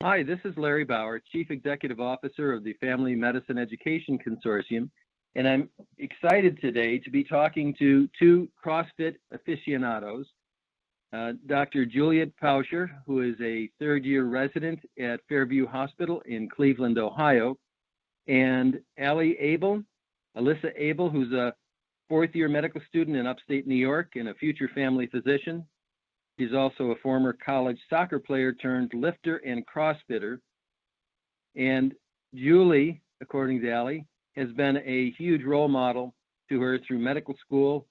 Hi, this is Larry Bauer, Chief Executive Officer of the Family Medicine Education Consortium, and I'm excited today to be talking to two CrossFit aficionados, Dr. Juliet Pauscher, who is a third-year resident at Fairview Hospital in Cleveland, Ohio, and Alyssa Abel, who's a fourth-year medical student in upstate New York and a future family physician. She's also a former college soccer player turned lifter and CrossFitter. And Julie, according to Allie, has been a huge role model to her through medical school,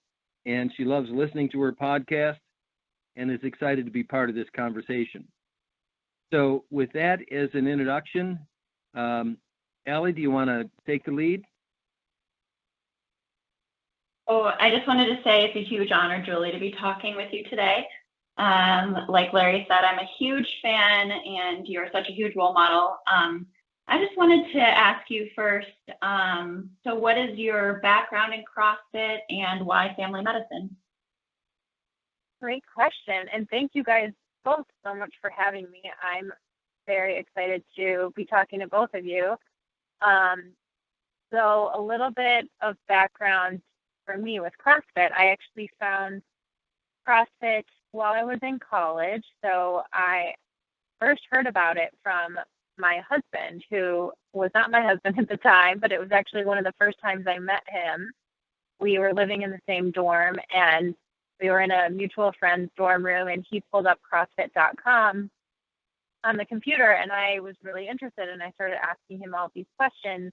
and she loves listening to her podcast and is excited to be part of this conversation. So with that as an introduction, Allie, do you want to take the lead? Oh, I just wanted to say it's a huge honor, Julie, to be talking with you today. Like Larry said, I'm a huge fan and you're such a huge role model. I just wanted to ask you first, so what is your background in CrossFit and why family medicine? Great question. And thank you guys both so much for having me. I'm very excited to be talking to both of you. So a little bit of background for me with CrossFit. I actually found CrossFit while I was in college. So I first heard about it from my husband, who was not my husband at the time, but it was actually one of the first times I met him. We were living in the same dorm and we were in a mutual friend's dorm room, and he pulled up CrossFit.com on the computer, and I was really interested, and I started asking him all these questions,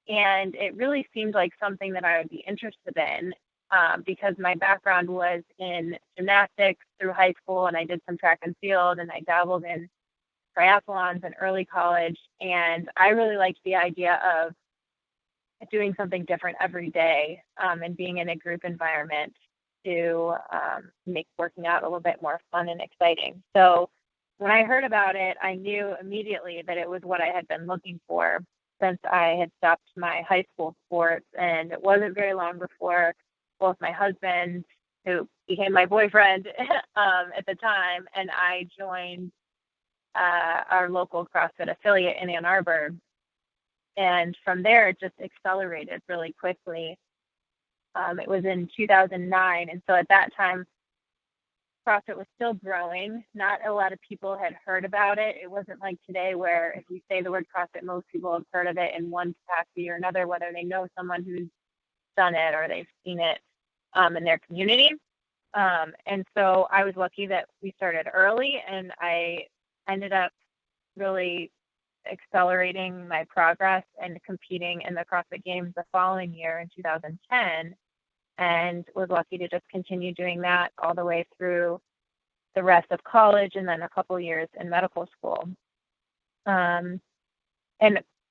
and it really seemed like something that I would be interested in because my background was in gymnastics through high school, and I did some track and field, and I dabbled in triathlons in early college, and I really liked the idea of doing something different every day and being in a group environment to make working out a little bit more fun and exciting. So when I heard about it, I knew immediately that it was what I had been looking for since I had stopped my high school sports. And it wasn't very long before both my husband, who became my boyfriend at the time, and I joined our local CrossFit affiliate in Ann Arbor. And from there, it just accelerated really quickly. It was in 2009, and so at that time, CrossFit was still growing. Not a lot of people had heard about it. It wasn't like today where if you say the word CrossFit, most people have heard of it in one capacity or another, whether they know someone who's done it or they've seen it in their community. And so I was lucky that we started early, and I ended up really accelerating my progress and competing in the CrossFit Games the following year in 2010, and was lucky to just continue doing that all the way through the rest of college and then a couple years in medical school. And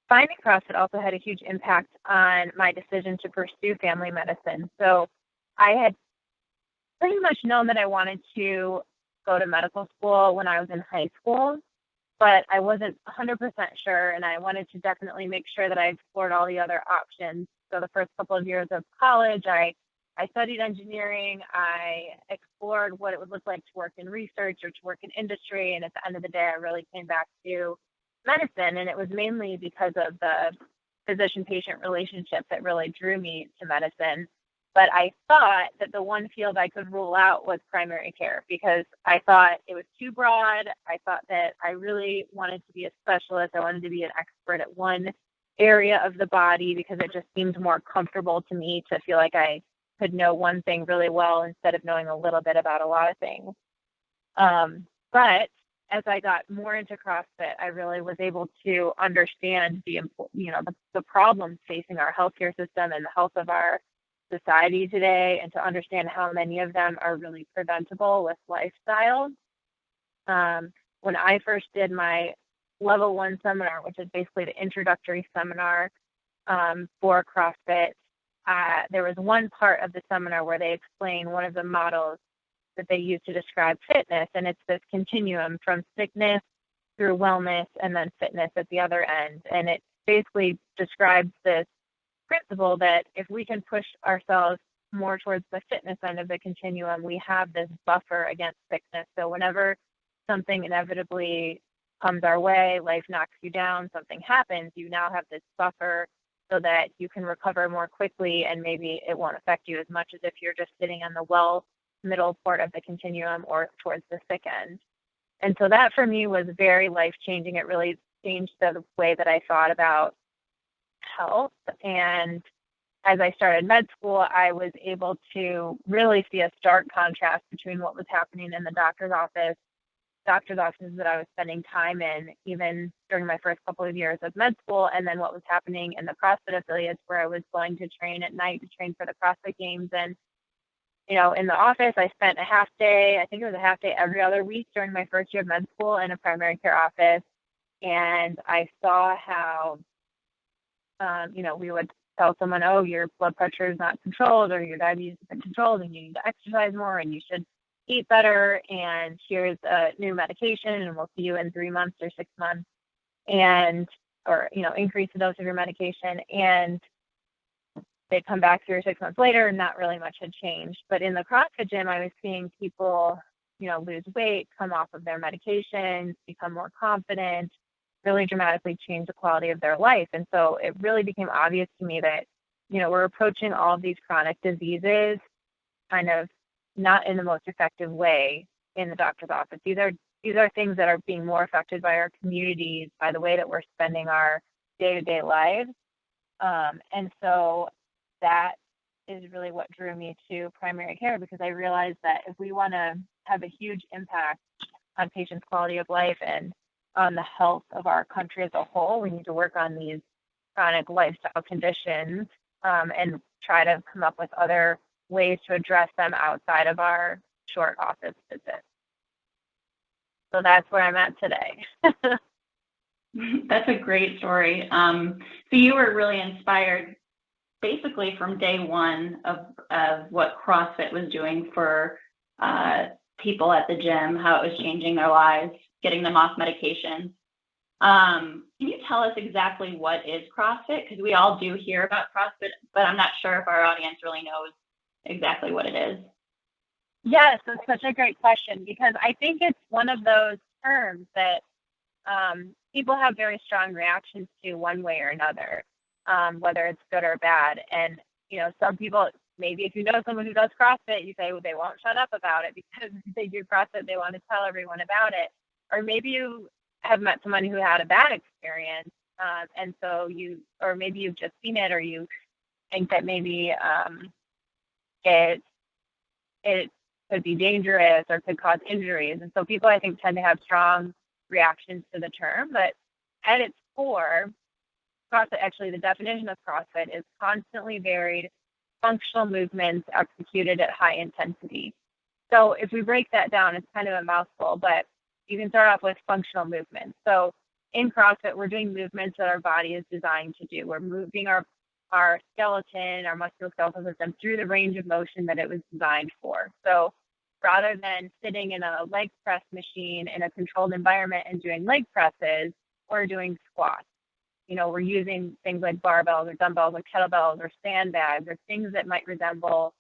finding CrossFit also had a huge impact on my decision to pursue family medicine. So I had pretty much known that I wanted to go to medical school when I was in high school, but I wasn't 100% sure, and I wanted to definitely make sure that I explored all the other options. So the first couple of years of college, I studied engineering. I explored what it would look like to work in research or to work in industry, and at the end of the day, I really came back to medicine, and it was mainly because of the physician-patient relationship that really drew me to medicine. But I thought that the one field I could rule out was primary care because I thought it was too broad. I thought that I really wanted to be a specialist. I wanted to be an expert at one area of the body because it just seemed more comfortable to me to feel like I could know one thing really well instead of knowing a little bit about a lot of things. But as I got more into CrossFit, I really was able to understand the problems facing our healthcare system and the health of our society today, and to understand how many of them are really preventable with lifestyle. When I first did my level 1 seminar, which is basically the introductory seminar for CrossFit, there was one part of the seminar where they explain one of the models that they use to describe fitness, and it's this continuum from sickness through wellness and then fitness at the other end. And it basically describes this principle that if we can push ourselves more towards the fitness end of the continuum, we have this buffer against sickness. So whenever something inevitably comes our way, life knocks you down, something happens, you now have this buffer so that you can recover more quickly, and maybe it won't affect you as much as if you're just sitting on the well middle part of the continuum or towards the sick end. And so that for me was very life-changing. It really changed the way that I thought about health. And as I started med school, I was able to really see a stark contrast between what was happening in the doctor's offices that I was spending time in, even during my first couple of years of med school, and then what was happening in the CrossFit affiliates where I was going to train at night to train for the CrossFit Games. And, you know, in the office, I spent a half day, I think it was a half day every other week during my first year of med school in a primary care office. And I saw how, you know, we would tell someone, oh, your blood pressure is not controlled, or your diabetes isn't controlled, and you need to exercise more, and you should eat better, and here's a new medication, and we'll see you in 3 months or 6 months, and, or, you know, increase the dose of your medication. And they'd come back 3 or 6 months later, and not really much had changed. But in the CrossFit gym, I was seeing people, you know, lose weight, come off of their medications, become more confident, really dramatically change the quality of their life. And so it really became obvious to me that, you know, we're approaching all of these chronic diseases kind of not in the most effective way in the doctor's office. These are things that are being more affected by our communities, by the way that we're spending our day-to-day lives. And so that is really what drew me to primary care, because I realized that if we want to have a huge impact on patients' quality of life and on the health of our country as a whole, we need to work on these chronic lifestyle conditions and try to come up with other ways to address them outside of our short office visits. So that's where I'm at today. That's a great story. So you were really inspired basically from day one of what CrossFit was doing for people at the gym, how it was changing their lives, getting them off medication. Can you tell us exactly what is CrossFit? Because we all do hear about CrossFit, but I'm not sure if our audience really knows exactly what it is. Yes, that's such a great question, because I think it's one of those terms that people have very strong reactions to one way or another, whether it's good or bad. And, you know, some people, maybe if you know someone who does CrossFit, you say, well, they won't shut up about it because they do CrossFit, they want to tell everyone about it. Or maybe you have met someone who had a bad experience, and so or maybe you've just seen it, or you think that maybe it could be dangerous or could cause injuries. And so people, I think, tend to have strong reactions to the term. But at its core, CrossFit, actually, the definition of CrossFit is constantly varied functional movements executed at high intensity. So if we break that down, it's kind of a mouthful, but you can start off with functional movements. So in CrossFit, we're doing movements that our body is designed to do. We're moving our skeleton, our musculoskeletal system through the range of motion that it was designed for. So rather than sitting in a leg press machine in a controlled environment and doing leg presses, we're doing squats. You know, we're using things like barbells or dumbbells or kettlebells or sandbags or things that might resemble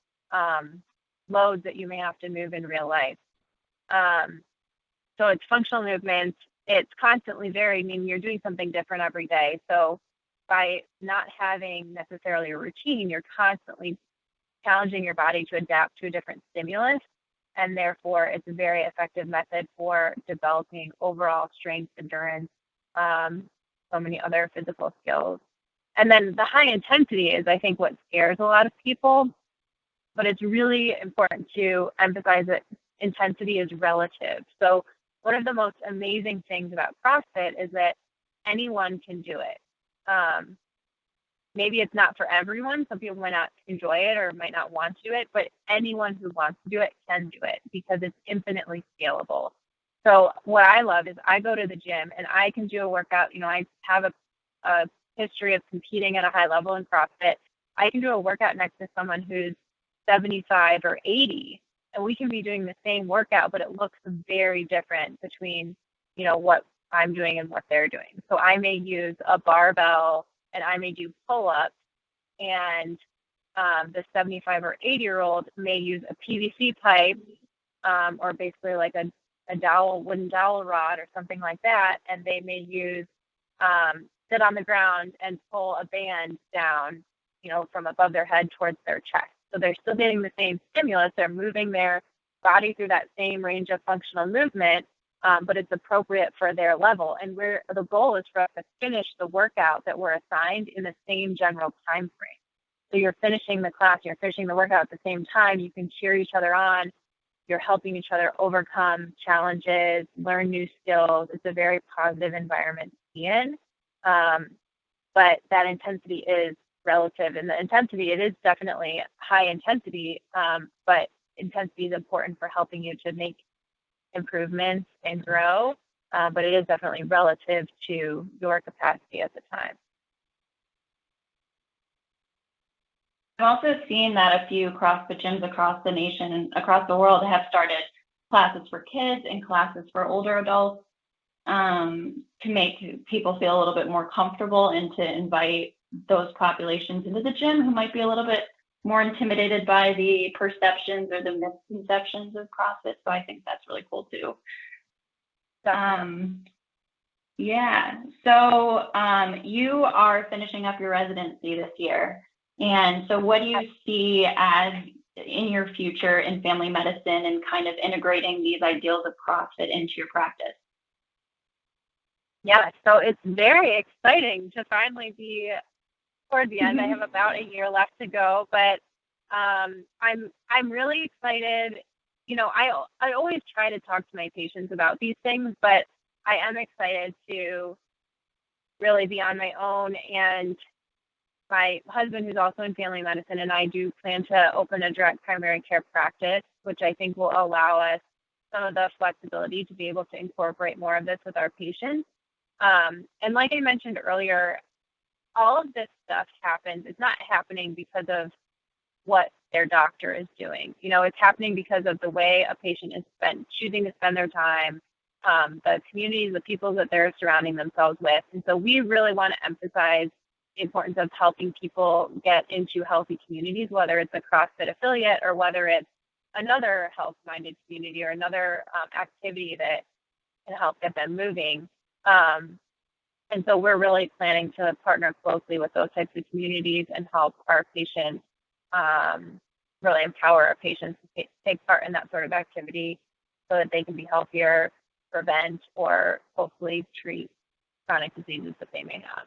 loads that you may have to move in real life. So it's functional movements. It's constantly varied, meaning you're doing something different every day. So by not having necessarily a routine, you're constantly challenging your body to adapt to a different stimulus. And therefore, it's a very effective method for developing overall strength, endurance, so many other physical skills. And then the high intensity is, I think, what scares a lot of people. But it's really important to emphasize that intensity is relative. So one of the most amazing things about CrossFit is that anyone can do it. Maybe it's not for everyone. Some people might not enjoy it or might not want to do it, but anyone who wants to do it can do it because it's infinitely scalable. So what I love is I go to the gym and I can do a workout. You know, I have a history of competing at a high level in CrossFit. I can do a workout next to someone who's 75 or 80, and we can be doing the same workout, but it looks very different between, you know, what I'm doing and what they're doing. So I may use a barbell and I may do pull-ups, and the 75 or 80-year-old may use a PVC pipe or basically like a wooden dowel rod or something like that, and they may use sit on the ground and pull a band down, from above their head towards their chest. So they're still getting the same stimulus. They're moving their body through that same range of functional movement, but it's appropriate for their level. And the goal is for us to finish the workout that we're assigned in the same general time frame. So you're finishing the class, you're finishing the workout at the same time. You can cheer each other on. You're helping each other overcome challenges, learn new skills. It's a very positive environment to be in. But that intensity is relative. And the intensity, it is definitely high intensity, but intensity is important for helping you to make improvements and grow. But it is definitely relative to your capacity at the time. I've also seen that a few CrossFit gyms across the nation and across the world have started classes for kids and classes for older adults to make people feel a little bit more comfortable and to invite those populations into the gym who might be a little bit more intimidated by the perceptions or the misconceptions of CrossFit. So I think that's really cool too. Yeah. So you are finishing up your residency this year. And so what do you see as in your future in family medicine and kind of integrating these ideals of CrossFit into your practice? Yeah, so it's very exciting to finally be toward the end. I have about a year left to go, but I'm really excited. I always try to talk to my patients about these things, but I am excited to really be on my own. And my husband, who's also in family medicine, and I do plan to open a direct primary care practice, which I think will allow us some of the flexibility to be able to incorporate more of this with our patients. And like I mentioned earlier, all of this stuff happens. It's not happening because of what their doctor is doing. It's happening because of the way a patient is choosing to spend their time, the communities, the people that they're surrounding themselves with. And so we really want to emphasize the importance of helping people get into healthy communities, whether it's a CrossFit affiliate or whether it's another health-minded community or another activity that can help get them moving. And so we're really planning to partner closely with those types of communities and help our patients, really empower our patients to take part in that sort of activity so that they can be healthier, prevent, or hopefully treat chronic diseases that they may have.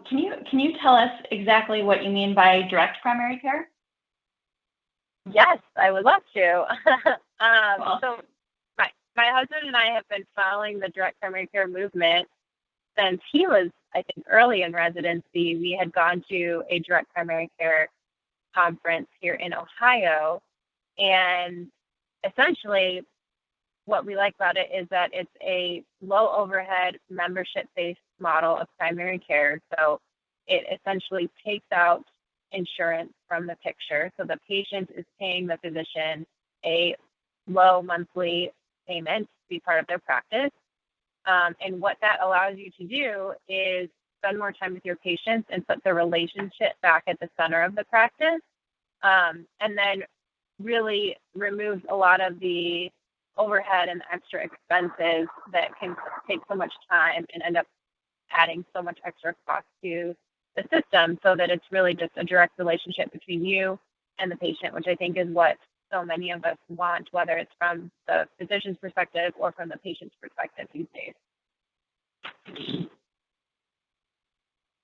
Can you tell us exactly what you mean by direct primary care? Yes, I would love to. Cool. So my husband and I have been following the direct primary care movement since he was, I think, early in residency. We had gone to a direct primary care conference here in Ohio, and essentially what we like about it is that it's a low overhead membership-based model of primary care. So it essentially takes out insurance from the picture. So the patient is paying the physician a low monthly payment to be part of their practice. And what that allows you to do is spend more time with your patients and put the relationship back at the center of the practice. And then really removes a lot of the overhead and extra expenses that can take so much time and end up adding so much extra cost to the system, so that it's really just a direct relationship between you and the patient, which I think is what so many of us want, whether it's from the physician's perspective or from the patient's perspective these days.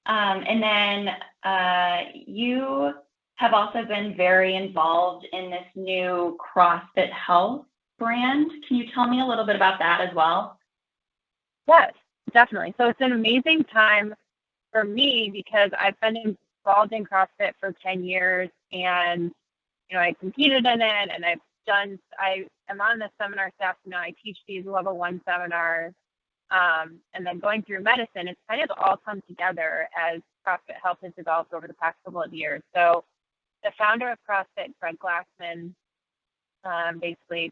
And then you have also been very involved in this new CrossFit Health brand. Can you tell me a little bit about that as well? Yes, definitely. So it's an amazing time for me because I've been involved in CrossFit for 10 years, and I competed in it, and I am on the seminar staff now. I teach these level 1 seminars, and then going through medicine, it's kind of all come together as CrossFit Health has developed over the past couple of years. So the founder of CrossFit, Greg Glassman, basically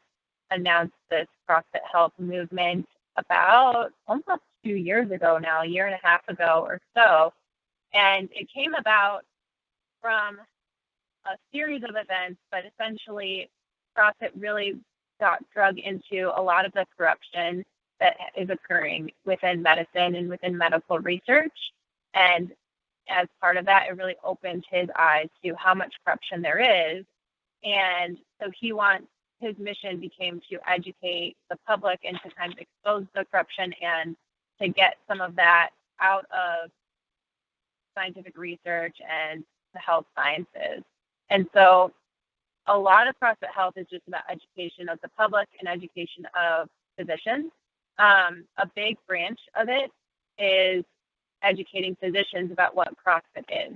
announced this CrossFit Health movement about almost 2 years ago now, a year and a half ago or so. And it came about from a series of events, but essentially CrossFit really got drug into a lot of the corruption that is occurring within medicine and within medical research. And as part of that, it really opened his eyes to how much corruption there is. And so his mission became to educate the public and to kind of expose the corruption and to get some of that out of scientific research and the health sciences. And so a lot of CrossFit Health is just about education of the public and education of physicians. A big branch of it is educating physicians about what CrossFit is.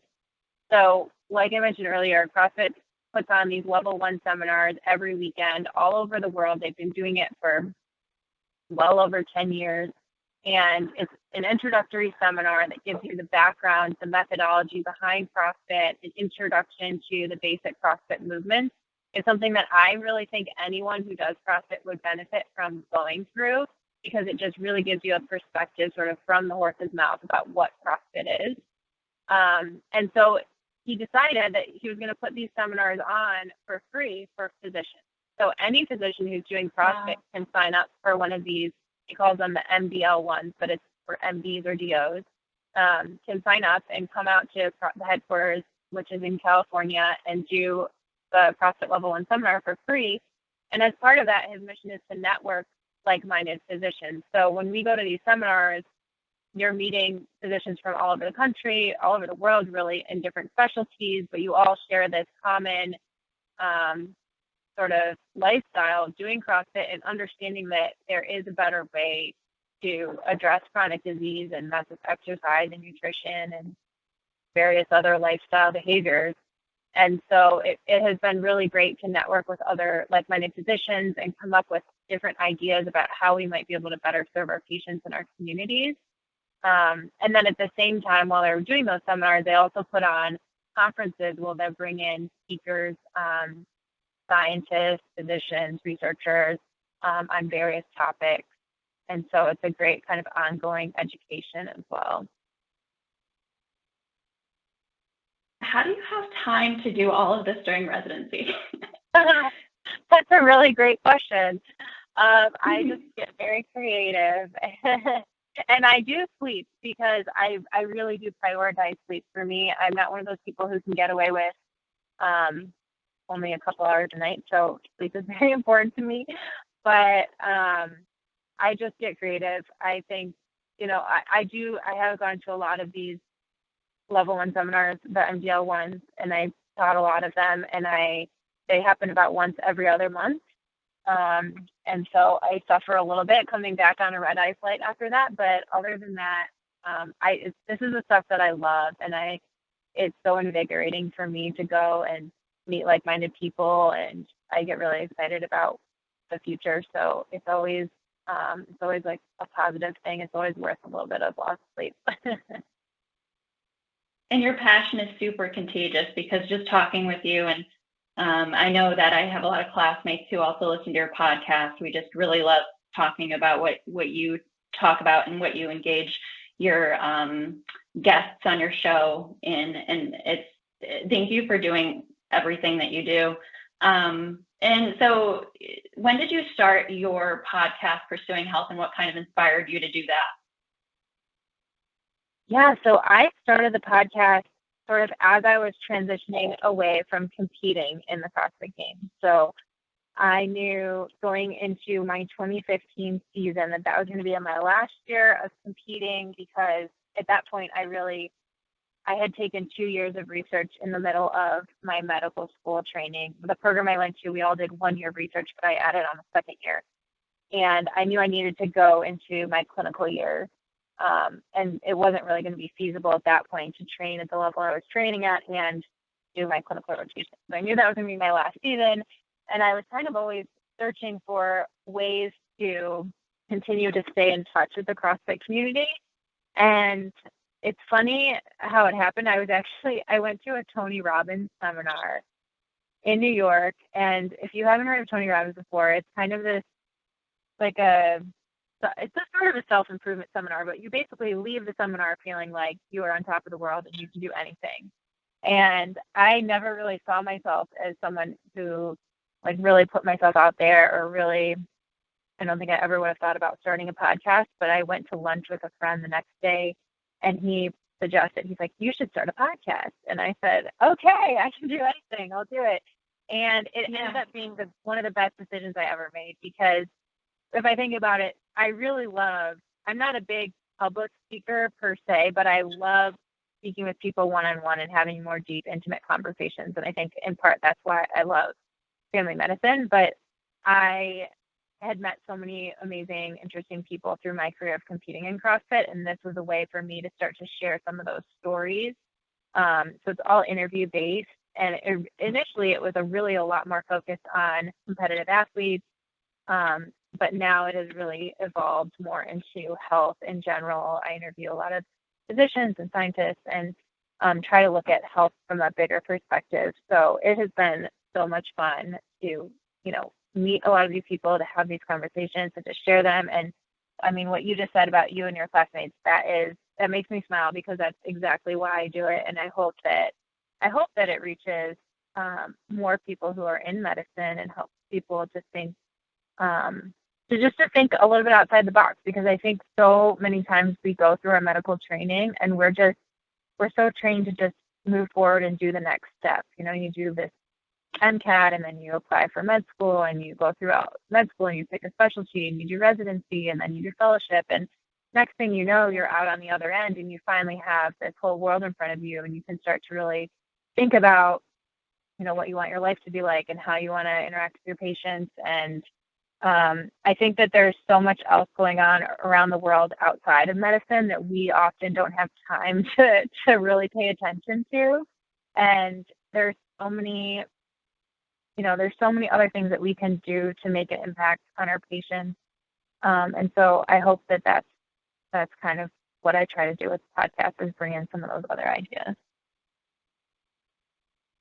So like I mentioned earlier, CrossFit puts on these level 1 seminars every weekend all over the world. They've been doing it for well over 10 years. And it's an introductory seminar that gives you the background, the methodology behind CrossFit, an introduction to the basic CrossFit movement. It's something that I really think anyone who does CrossFit would benefit from going through, because it just really gives you a perspective sort of from the horse's mouth about what CrossFit is. And so he decided that he was going to put these seminars on for free for physicians. So any physician who's doing CrossFit can sign up for one of these. He calls them the MDL ones, but it's for MDs or DOs, can sign up and come out to the headquarters, which is in California, and do the CrossFit Level 1 seminar for free. And as part of that, his mission is to network like-minded physicians. So when we go to these seminars, you're meeting physicians from all over the country, all over the world, really, in different specialties, but you all share this common sort of lifestyle doing CrossFit and understanding that there is a better way to address chronic disease, and that's with exercise and nutrition and various other lifestyle behaviors. And so it has been really great to network with other like-minded physicians and come up with different ideas about how we might be able to better serve our patients in our communities. And then at the same time, while they're doing those seminars, they also put on conferences where they bring in speakers, scientists, physicians, researchers on various topics. And so it's a great kind of ongoing education as well. How do you have time to do all of this during residency? That's a really great question. I just get very creative. And I do sleep, because I really do prioritize sleep. For me, I'm not one of those people who can get away with only a couple hours a night. So sleep is very important to me. But I just get creative. I think, I have gone to a lot of these level 1 seminars, the MDL ones, and I taught a lot of them, and they happen about once every other month. And so I suffer a little bit coming back on a red-eye flight after that. But other than that, this is the stuff that I love, and it's so invigorating for me to go and meet like-minded people, and I get really excited about the future. So it's always like a positive thing. It's always worth a little bit of lost sleep. And your passion is super contagious, because just talking with you, and I know that I have a lot of classmates who also listen to your podcast. We just really love talking about what you talk about and what you engage your guests on your show in. And thank you for doing everything that you do. And so when did you start your podcast, Pursuing Health, and what kind of inspired you to do that? Yeah, so I started the podcast sort of as I was transitioning away from competing in the CrossFit Games. So I knew going into my 2015 season that was going to be my last year of competing, because at that point I had taken 2 years of research in the middle of my medical school training. The program I went to, we all did 1 year of research, but I added on a second year. And I knew I needed to go into my clinical year. And it wasn't really going to be feasible at that point to train at the level I was training at and do my clinical rotation. So I knew that was going to be my last season. And I was kind of always searching for ways to continue to stay in touch with the CrossFit community. And it's funny how it happened. I went to a Tony Robbins seminar in New York. And if you haven't heard of Tony Robbins before, it's kind of this, it's a sort of a self-improvement seminar, but you basically leave the seminar feeling like you are on top of the world and you can do anything. And I never really saw myself as someone who like really put myself out there or really, I don't think I ever would have thought about starting a podcast, but I went to lunch with a friend the next day and he suggested, he's like, you should start a podcast. And I said, okay, I can do anything. I'll do it. And it ended up being one of the best decisions I ever made, because if I think about it, I'm not a big public speaker per se, but I love speaking with people one-on-one and having more deep, intimate conversations. And I think in part that's why I love family medicine. But I had met so many amazing, interesting people through my career of competing in CrossFit, and this was a way for me to start to share some of those stories. So it's all interview-based, and initially it was a lot more focused on competitive athletes, but now it has really evolved more into health in general. I interview a lot of physicians and scientists and try to look at health from a bigger perspective. So it has been so much fun to, meet a lot of these people, to have these conversations and to share them. And I mean, what you just said about you and your classmates, that makes me smile, because that's exactly why I do it. And I hope that it reaches more people who are in medicine and helps people to think, to think a little bit outside the box, because I think so many times we go through our medical training and we're so trained to just move forward and do the next step. You do this MCAT and then you apply for med school and you go throughout med school and you pick a specialty and you do residency and then you do fellowship, and next thing you know, you're out on the other end and you finally have this whole world in front of you, and you can start to really think about, what you want your life to be like and how you want to interact with your patients. And I think that there's so much else going on around the world outside of medicine that we often don't have time to really pay attention to. And there's so many other things that we can do to make an impact on our patients. And so I hope that that's kind of what I try to do with the podcast, is bring in some of those other ideas.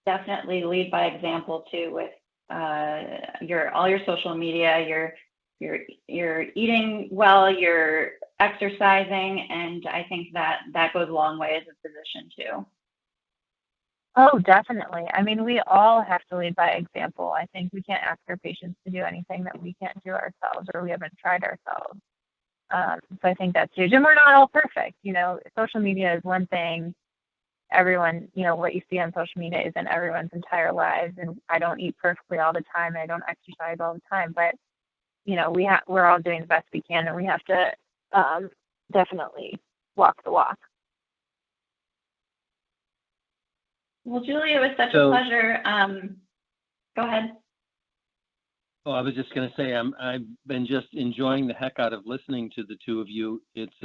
Definitely lead by example too, with all your social media. You're eating well, you're exercising, and I think that goes a long way as a physician too. Oh, definitely. I mean, we all have to lead by example. I think we can't ask our patients to do anything that we can't do ourselves or we haven't tried ourselves. So I think that's huge. And we're not all perfect. Social media is one thing. Everyone, what you see on social media isn't everyone's entire lives. And I don't eat perfectly all the time. I don't exercise all the time. But, we're all doing the best we can. And we have to definitely walk the walk. Well, Julie, it was such a pleasure. Go ahead. Oh, I was just going to say, I've been just enjoying the heck out of listening to the two of you. It's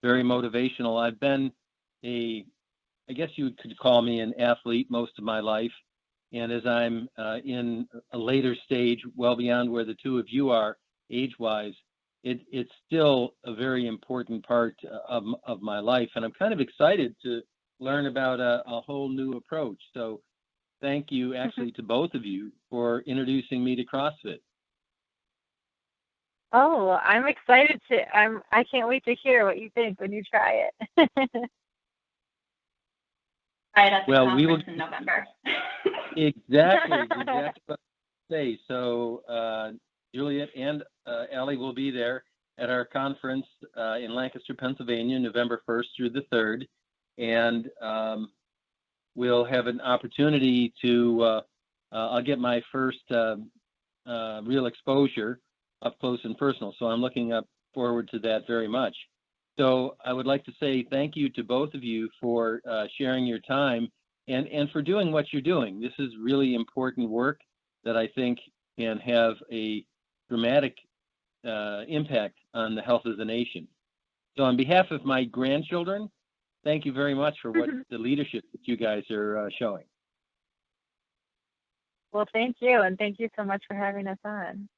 very motivational. I've been I guess you could call me an athlete most of my life. And as I'm in a later stage, well beyond where the two of you are age-wise, it's still a very important part of my life. And I'm kind of excited to learn about a whole new approach. So thank you actually to both of you for introducing me to CrossFit. Oh, I'm excited I can't wait to hear what you think when you try it. Right at the conference in November. Exactly what I say. So Juliet and Allie will be there at our conference in Lancaster, Pennsylvania, November 1st through the 3rd. And we'll have an opportunity to, I'll get my first real exposure up close and personal. So I'm looking forward to that very much. So I would like to say thank you to both of you for sharing your time and for doing what you're doing. This is really important work that I think can have a dramatic impact on the health of the nation. So on behalf of my grandchildren, thank you very much for the leadership that you guys are showing. Well, thank you. And thank you so much for having us on.